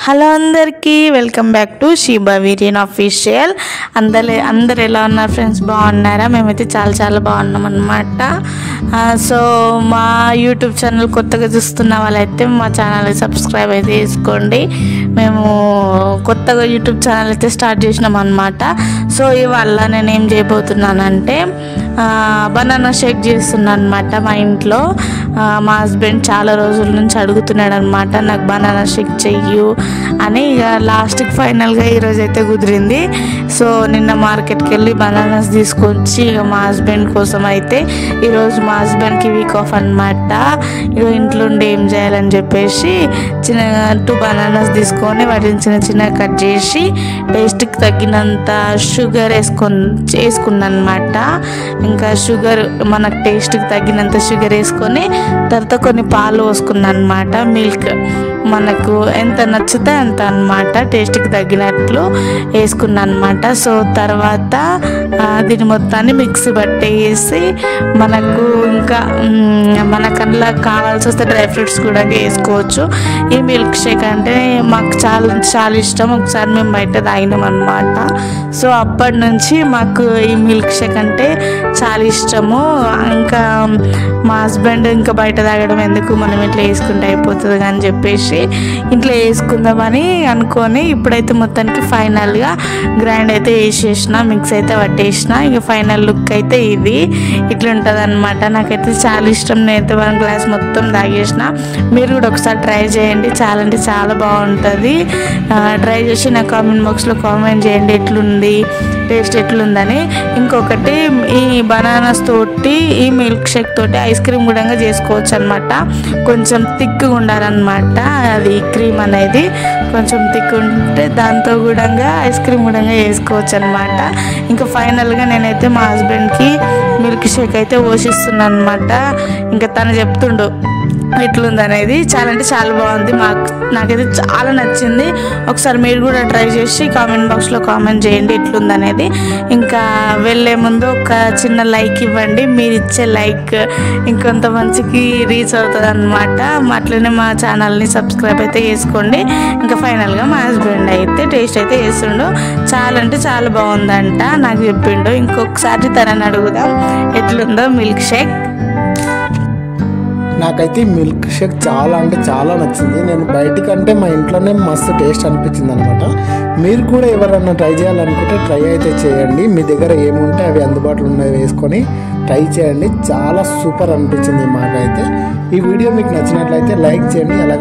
Hello అందరికీ welcome back to Sheeba Veerian official. అందరు ఎలా ఉన్నారు ఫ్రెండ్స్? బాగున్నారా? మేమైతే చాలా బాగున్నాం అన్నమాట. సో మా యూట్యూబ్ ఛానల్ కొత్తగా చూస్తున్న వాళ్ళైతే మా ఛానల్ని సబ్స్క్రైబ్ అయితే చేసుకోండి. మేము కొత్తగా యూట్యూబ్ ఛానల్ అయితే స్టార్ట్ చేసినాం అన్నమాట. సో ఇవాళ నేను ఏం చేయబోతున్నానంటే బనానా షేక్ చేస్తున్నాను అనమాట. మా ఇంట్లో మా హస్బెండ్ చాలా రోజుల నుంచి అడుగుతున్నాడు అనమాట, నాకు బనానా షేక్ చెయ్యు అని. ఇక లాస్ట్కి ఫైనల్గా ఈరోజు అయితే కుదిరింది. సో నిన్న మార్కెట్కి వెళ్ళి బనానాస్ తీసుకొచ్చి ఇక మా హస్బెండ్ కోసం అయితే ఈరోజు మా హస్బెండ్కి వీక్ ఆఫ్ అనమాట. ఇక ఇంట్లో ఉండి ఏం చేయాలని చెప్పేసి 2 బనానాస్ తీసుకొని వాటిని చిన్న కట్ చేసి టేస్ట్కి తగ్గినంత షుగర్ వేసుకున్నాను అనమాట. ఇంకా షుగర్ మనకు టేస్ట్కి తగ్గినంత షుగర్ వేసుకొని తర్వాత కొన్ని పాలు పోసుకున్నాను అనమాట. మిల్క్ మనకు ఎంత నచ్చితే అంత అనమాట, టేస్ట్కి తగ్గినట్లు వేసుకున్నాను అనమాట. సో తర్వాత దీని మొత్తాన్ని మిక్సీ పట్టేసి మనకు ఇంకా మనకల్లా కావాల్సి వస్తే డ్రై ఫ్రూట్స్ కూడా వేసుకోవచ్చు. ఈ మిల్క్ షేక్ అంటే మాకు చాలా ఇష్టం. ఒకసారి మేము బయట తాగినాం అనమాట. సో అప్పటి నుంచి మాకు ఈ మిల్క్ షేక్ అంటే చాలా ఇష్టము. ఇంకా మా హస్బెండ్ ఇంకా బయట తాగడం ఎందుకు, మనం ఇట్లా వేసుకుంటే అయిపోతుంది అని చెప్పేసి ఇంట్లో వేసుకుందామని అనుకొని ఇప్పుడైతే మొత్తానికి ఫైనల్గా గ్రైండ్ అయితే వేసేసిన, మిక్స్ అయితే పట్టేసిన. ఇక ఫైనల్ లుక్ అయితే ఇది ఇట్లా ఉంటుంది అనమాట. నాకైతే చాలా ఇష్టం. నేనైతే 1 గ్లాస్ మొత్తం తాగేసిన. మీరు కూడా ఒకసారి ట్రై చేయండి, చాలా అంటే చాలా బాగుంటుంది. ట్రై చేసి నా కామెంట్ బాక్స్లో కామెంట్ చేయండి ఎట్లుంది, టేస్ట్ ఎట్లుందని. ఇంకొకటి ఈ బనానాస్ తోటి ఈ మిల్క్ షేక్ తోటి ఐస్ క్రీమ్ కూడా చేసుకోవచ్చు అనమాట. కొంచెం థిక్గా ఉండాలన్నమాట. అది క్రీమ్ అనేది కొంచెం థిక్ ఉంటే దాంతో కూడా ఐస్ క్రీమ్ కూడా వేసుకోవచ్చు అనమాట. ఇంకా ఫైనల్గా నేనైతే మా హస్బెండ్కి మిల్క్ షేక్ అయితే పోషిస్తున్నాను అనమాట. ఇంకా తను చెప్తుండు ఎట్లుంది అనేది. చాలా అంటే చాలా బాగుంది. నాకైతే చాలా నచ్చింది. ఒకసారి మీరు కూడా ట్రై చేసి కామెంట్ బాక్స్లో కామెంట్ చేయండి ఎట్లుంది అనేది. ఇంకా వెళ్ళే ముందు ఒక చిన్న లైక్ ఇవ్వండి. మీరు ఇచ్చే లైక్ ఇంకొంత మంచికి రీచ్ అవుతుంది అనమాట. అట్లనే మా ఛానల్ని సబ్స్క్రైబ్ అయితే చేసుకోండి. ఇంకా ఫైనల్గా మా హస్బెండ్ అయితే టేస్ట్ అయితే చేస్తుండు. చాలా అంటే చాలా బాగుందంట నాకు చెప్పిండు. ఇంకొకసారి తనని అడుగుదాం ఎట్లుందో మిల్క్ షేక్. నాకైతే మిల్క్ షేక్ చాలా అంటే చాలా నచ్చింది. నేను బయటికంటే మా ఇంట్లోనే మస్తు టేస్ట్ అనిపించింది అనమాట. మీరు కూడా ఎవరన్నా ట్రై చేయాలనుకుంటే ట్రై అయితే చేయండి. మీ దగ్గర ఏముంటే అవి అందుబాటులో ఉన్నవి వేసుకొని ట్రై చేయండి. చాలా సూపర్ అనిపించింది మాకైతే. ఈ వీడియో మీకు నచ్చినట్లయితే లైక్ చేయండి. అలాగే